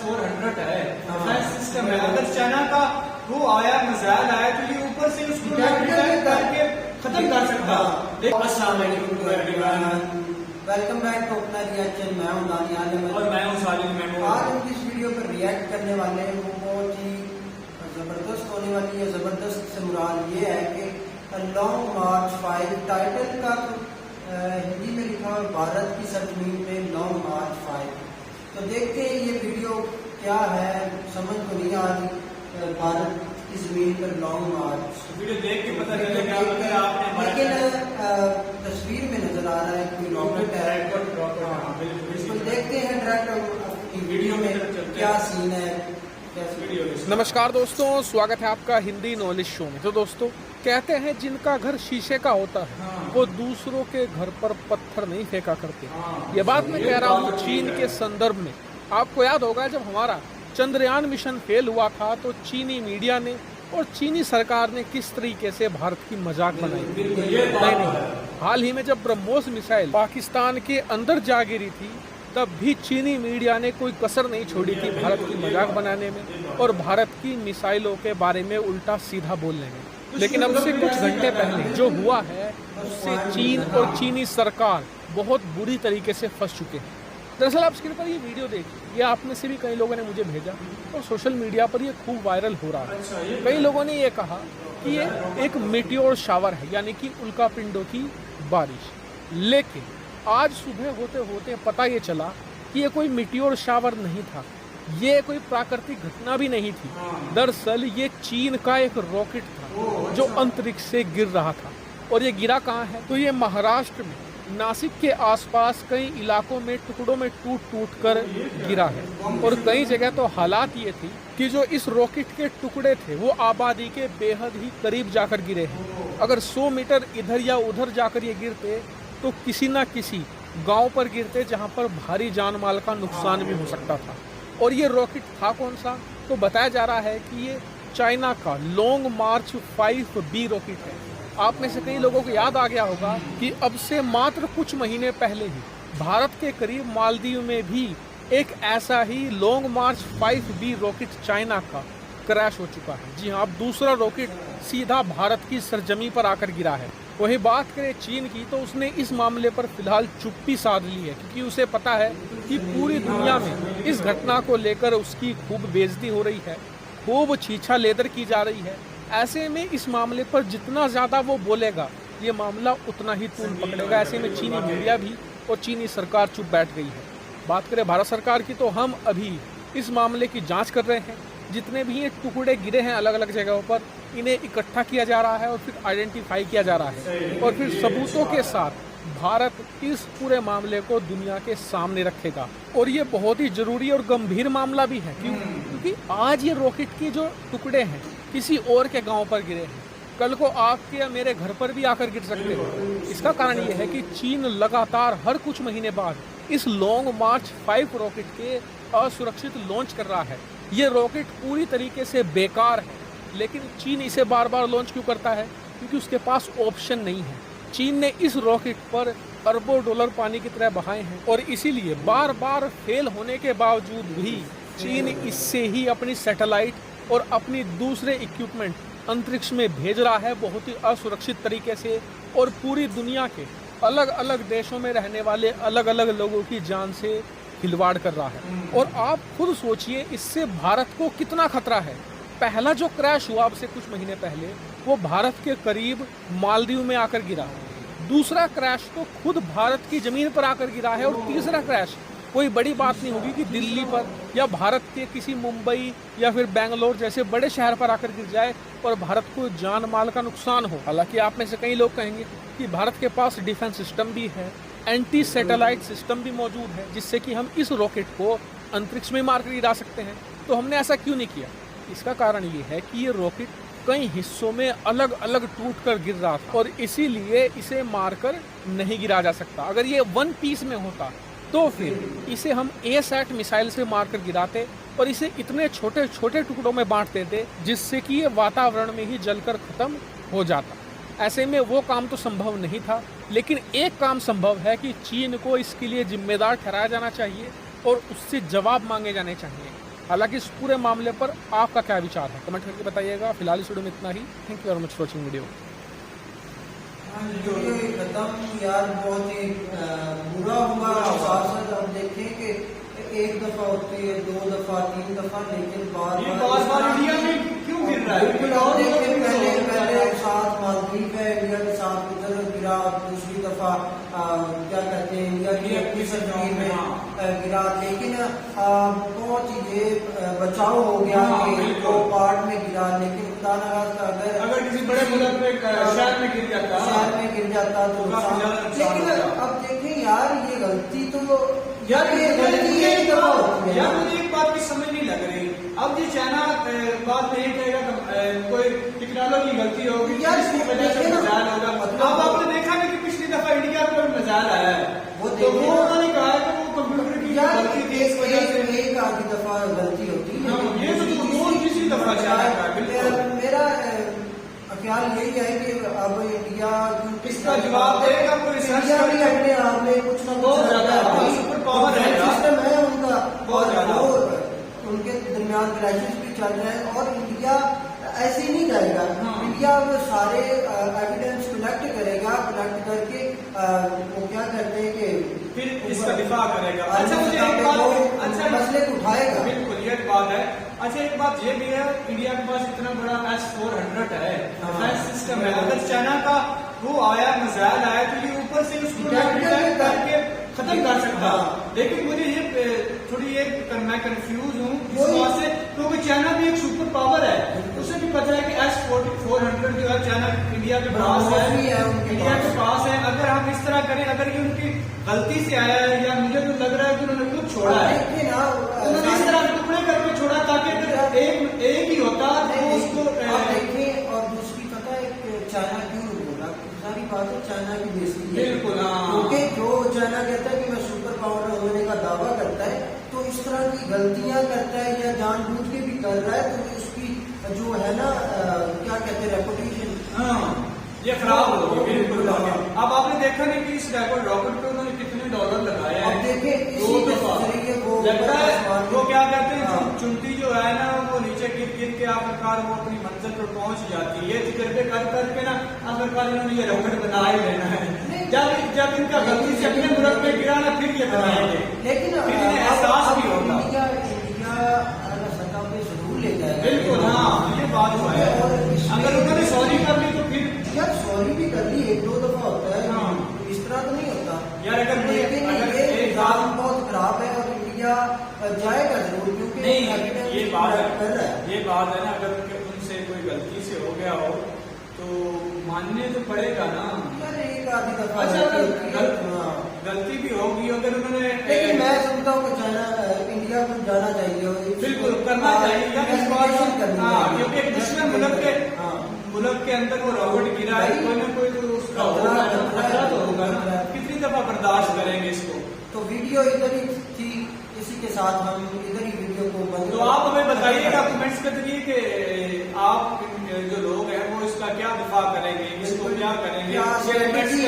S-400 है, defence system है। अगर चाइना का वो आया मिसाइल आया तो ये ऊपर से उसको डिटेक्ट करके खत्म कर सकता है। अस्सलाम वालेकुम to everyone, welcome back to अपना रिएक्शन। मैं हूं दानियाल अहमद और मैं हूं सालिम महमूद। आज हम जिस वीडियो पर रिएक्ट करने वाले हैं वो बहुत ही जबरदस्त होने वाली है। जबरदस्त से मुराद ये है कि लॉन्ग मार्च 5 टाइटल का हिंदी में लिखा है भारत की सरजमीन पे लॉन्ग मार्च 5। तो देखते हैं ये वीडियो क्या है, समझ तो नहीं आ रही भारत की जमीन पर लॉन्ग मार्च। वीडियो देख के पता चलेगा अगर आपने, लेकिन तस्वीर में नजर आ रहा है कोई रॉकेट है। तो देखते हैं डायरेक्ट वीडियो में क्या सीन है। नमस्कार दोस्तों, स्वागत है आपका हिंदी नॉलेज शो में। तो दोस्तों, कहते हैं जिनका घर शीशे का होता है वो दूसरों के घर पर पत्थर नहीं फेंका करते। ये बात मैं कह रहा हूँ चीन के संदर्भ में। आपको याद होगा जब हमारा चंद्रयान मिशन फेल हुआ था तो चीनी मीडिया ने और चीनी सरकार ने किस तरीके से भारत की मजाक बनाई। नहीं, हाल ही में जब ब्रह्मोस मिसाइल पाकिस्तान के अंदर जा गिरी थी तब भी चीनी मीडिया ने कोई कसर नहीं छोड़ी थी भारत की मजाक बनाने में और भारत की मिसाइलों के बारे में उल्टा सीधा बोलने में। लेकिन अब से कुछ घंटे पहले जो हुआ है उससे चीन और चीनी सरकार बहुत बुरी तरीके से फंस चुके हैं। दरअसल आप स्क्रीन पर ये वीडियो देखिए, ये आप में से भी कई लोगों ने मुझे भेजा और सोशल मीडिया पर ये खूब वायरल हो रहा है। कई लोगों ने ये कहा कि ये एक मीटियोर शावर है, यानी कि उल्कापिंडों की बारिश। लेकिन आज सुबह होते होते पता ये चला कि ये कोई मीटियोर शावर नहीं था, ये कोई प्राकृतिक घटना भी नहीं थी। दरअसल ये चीन का एक रॉकेट था जो अंतरिक्ष से गिर रहा था। और ये गिरा कहाँ है? तो ये महाराष्ट्र में नासिक के आसपास कई इलाकों में टुकड़ों में टूट टूट कर गिरा है। और कई जगह तो हालात ये थी कि जो इस रॉकेट के टुकड़े थे वो आबादी के बेहद ही करीब जाकर गिरे हैं। अगर 100 मीटर इधर या उधर जाकर ये गिरते तो किसी न किसी गांव पर गिरते जहां पर भारी जान माल का नुकसान भी हो सकता था। और ये रॉकेट था कौन सा? तो बताया जा रहा है कि ये चाइना का लॉन्ग मार्च 5B रॉकेट है। आप में से कई लोगों को याद आ गया होगा कि अब से मात्र कुछ महीने पहले ही भारत के करीब मालदीव में भी एक ऐसा ही लॉन्ग मार्च 5B रॉकेट चाइना का क्रैश हो चुका है। जी हाँ, अब दूसरा रॉकेट सीधा भारत की सरजमी पर आकर गिरा है। वही बात करें चीन की तो उसने इस मामले पर फिलहाल चुप्पी साध ली है, क्योंकि उसे पता है कि पूरी दुनिया में इस घटना को लेकर उसकी खूब बेइज्जती हो रही है, खूब छीछा लेदर की जा रही है। ऐसे में इस मामले पर जितना ज़्यादा वो बोलेगा ये मामला उतना ही तूल पकड़ेगा। ऐसे में चीनी मीडिया भी और चीनी सरकार चुप बैठ गई है। बात करें भारत सरकार की तो हम अभी इस मामले की जाँच कर रहे हैं। जितने भी ये टुकड़े गिरे हैं अलग अलग जगहों पर, इन्हें इकट्ठा किया जा रहा है और फिर आइडेंटिफाई किया जा रहा है और फिर सबूतों के साथ भारत इस पूरे मामले को दुनिया के सामने रखेगा। और ये बहुत ही जरूरी और गंभीर मामला भी है। क्यों? क्योंकि आज ये रॉकेट के जो टुकड़े हैं किसी और के गांव पर गिरे हैं, कल को आपके या मेरे घर पर भी आकर गिर सकते हैं। इसका कारण ये है कि चीन लगातार हर कुछ महीने बाद इस लॉन्ग मार्च 5 रॉकेट के असुरक्षित लॉन्च कर रहा है। ये रॉकेट पूरी तरीके से बेकार है, लेकिन चीन इसे बार बार लॉन्च क्यों करता है? क्योंकि उसके पास ऑप्शन नहीं है। चीन ने इस रॉकेट पर अरबों डॉलर पानी की तरह बहाए हैं और इसीलिए बार बार फेल होने के बावजूद भी चीन इससे ही अपनी सैटेलाइट और अपनी दूसरे इक्विपमेंट अंतरिक्ष में भेज रहा है बहुत ही असुरक्षित तरीके से और पूरी दुनिया के अलग अलग देशों में रहने वाले अलग अलग लोगों की जान से खिलवाड़ कर रहा है। और आप खुद सोचिए इससे भारत को कितना खतरा है। पहला जो क्रैश हुआ अब से कुछ महीने पहले वो भारत के करीब मालदीव में आकर गिरा। दूसरा क्रैश तो खुद भारत की जमीन पर आकर गिरा है और तीसरा क्रैश कोई बड़ी बात नहीं होगी कि दिल्ली पर या भारत के किसी मुंबई या फिर बेंगलोर जैसे बड़े शहर पर आकर गिर जाए और भारत को जान माल का नुकसान हो। हालांकि आप में से कई लोग कहेंगे कि भारत के पास डिफेंस सिस्टम भी है, एंटी सैटेलाइट सिस्टम भी मौजूद है, जिससे कि हम इस रॉकेट को अंतरिक्ष में मारकर गिरा सकते हैं। तो हमने ऐसा क्यों नहीं किया? इसका कारण ये है कि ये रॉकेट कई हिस्सों में अलग अलग टूट कर गिर रहा था और इसीलिए इसे मारकर नहीं गिरा जा सकता। अगर ये वन पीस में होता तो फिर इसे हम A-SAT मिसाइल से मारकर गिराते और इसे इतने छोटे छोटे टुकड़ों में बांट देते जिससे कि ये वातावरण में ही जलकर खत्म हो जाता। ऐसे में वो काम तो संभव नहीं था, लेकिन एक काम संभव है कि चीन को इसके लिए जिम्मेदार ठहराया जाना चाहिए और उससे जवाब मांगे जाने चाहिए। हालांकि इस पूरे मामले पर आपका क्या विचार है कमेंट करके बताइएगा। फिलहाल इस वीडियो में इतना ही। Thank you very much for watching video. Video ही खत्म यार, बहुत ही बुरा हुआ। साथ हम देखें कि एक दफा होती है, 2 दफा, 3 दफा, लेकिन बार बार इंडिया में क्यों गिर रहा है? बिल्कुल आप देखें, पहले साथ मालदीव है, इंडिया के साथ उधर गिरा, दूसरी दफा क्या कहते हैं इंडिया की अपनी सरजमीन में गिरा, लेकिन बहुत ही ये बचाव हो गया कि वो पार्ट में गिरा। लेकिन खुदा न खास्ता अगर किसी बड़े मुल्क में शहर में गिर जाता तो लेकिन अब देखें यार, ये गलती तो यार ये गलती है यार, मुझे एक बात की समझ नहीं लग रही। अब ये चाइना बात नहीं कहेगा कोई टेक्नोलॉजी गलती होगी यार, इसकी वजह से मिसाइल होगा। अब आपने देखा ना कि पिछली दफा इंडिया पर मिसाइल आया है, तो वो उन्होंने कहा है कि वो कंप्यूटर की गलती थी, इस वजह से एक आधी दफा गलती होती है। ये तो तीसरी दफा मेरा ख्याल यही है कि अब इंडिया इसका जवाब देगा कोई रिसर्च भी अपने आप में कुछ ना कुछ सुपर पावर है, सिस्टम है उनका बहुत ज्यादा, उनके दरमियान क्राइसिस भी चल रहे हैं और इंडिया ऐसे ही नहीं जाएगा। इंडिया अब सारे एविडेंस कलेक्ट करेगा, कलेक्ट करके वो क्या करते हैं कि फिर इसका दिफा करेगा। अच्छा, मुझे एक बात, अच्छा मसले को उठाएगा। बिल्कुल ये बात है। अच्छा, एक बात ये भी है, इंडिया के पास इतना बड़ा S-400 है, डिफेंस सिस्टम है। अगर चाइना का वो आया मिसाइल आया तो ये ऊपर से उसको डिटेक्ट करके खत्म कर सकता। लेकिन मुझे ये थोड़ी मैं कंफ्यूज हूँ इस बात से, क्योंकि चाइना भी एक सुपर पावर है, उसे भी पता है कि S-400 जो है चाइना इंडिया के पास है, इंडिया के पास है। अगर हम इस तरह करें, अगर ये उनकी गलती से आया है या मुझे तो लग रहा है कि उन्होंने खुद छोड़ा है, उन्होंने इस तरह टुकड़े करके छोड़ा ताकि अगर एक ही होता तो उसको देखें। और दूसरी पता है चाइना क्यों बोला, सारी बात है चाइना की बेइज्जती है। बिल्कुल, क्योंकि जो चाइना कहता है कि मैं सुपर पावर होने का दावा करता है, तो इस तरह की गलतियां करता है या जानबूझ के भी कर रहा है, तो उसकी जो है ना क्या कहते हैं रेपुटेशन, ये खराब हो गई। बिल्कुल। अब आपने देखा नहीं कि इस रॉकेट पे उन्होंने कितने डॉलर लगाए हैं। अब देखें इसी के जरिए वो लगता है वो क्या कहते हैं, चुनती जो है ना वो नीचे गिर के आखिरकार वो अपनी मंजिल पर पहुंच जाती है। तजर्बे कर करके ना आखिरकार इन्होंने ये रॉकेट बना ही लेना है। जब इनका गलती से अपने मुल्क में गिरा ना, फिर ये बनाएंगे, लेकिन फिर इन्हें एहसास भी होगा। इंडिया सतह पे जरूर ले जाएगा। बिल्कुल, हाँ ये बात तो है। अगर उन्होंने सॉरी कर ली तो फिर यार सॉरी भी कर ली, 1-2 दफा होता है, इस तरह तो नहीं होता यार। लेकिन ये निजाम बहुत खराब है और इंडिया जाएगा जरूर, क्योंकि नहीं ये बात है ना, अगर उनसे कोई गलती से हो गया हो तो मानने तो पड़ेगा ना यार, एक आधी दफा। अच्छा, गलती भी होगी अगर उन्होंने, लेकिन मैं समझता हूँ कि चाइना इंडिया को जाना चाहिए, बिल्कुल करना चाहिए, क्योंकि एक दुश्मन मुल्क के अंदर वो रॉकेट गिरा है, कोई ना कोई तो उसका खतरा तो होगा ना। कितनी दफा बर्दाश्त करेंगे इसको। तो वीडियो इधर ही थी, इसी के साथ हम इधर ही वीडियो को बंद। तो आप हमें बताइएगा कमेंट्स के जरिए कि आप जो लोग हैं वो इसका क्या दिफा करेंगे, इसको क्या करेंगे, कमेंट्स के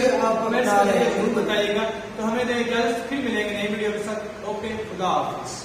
जरिए जरूर बताइएगा। तो हमें जल्द फिर मिलेंगे नई वीडियो के साथ। ओके, खुदा हाफिज।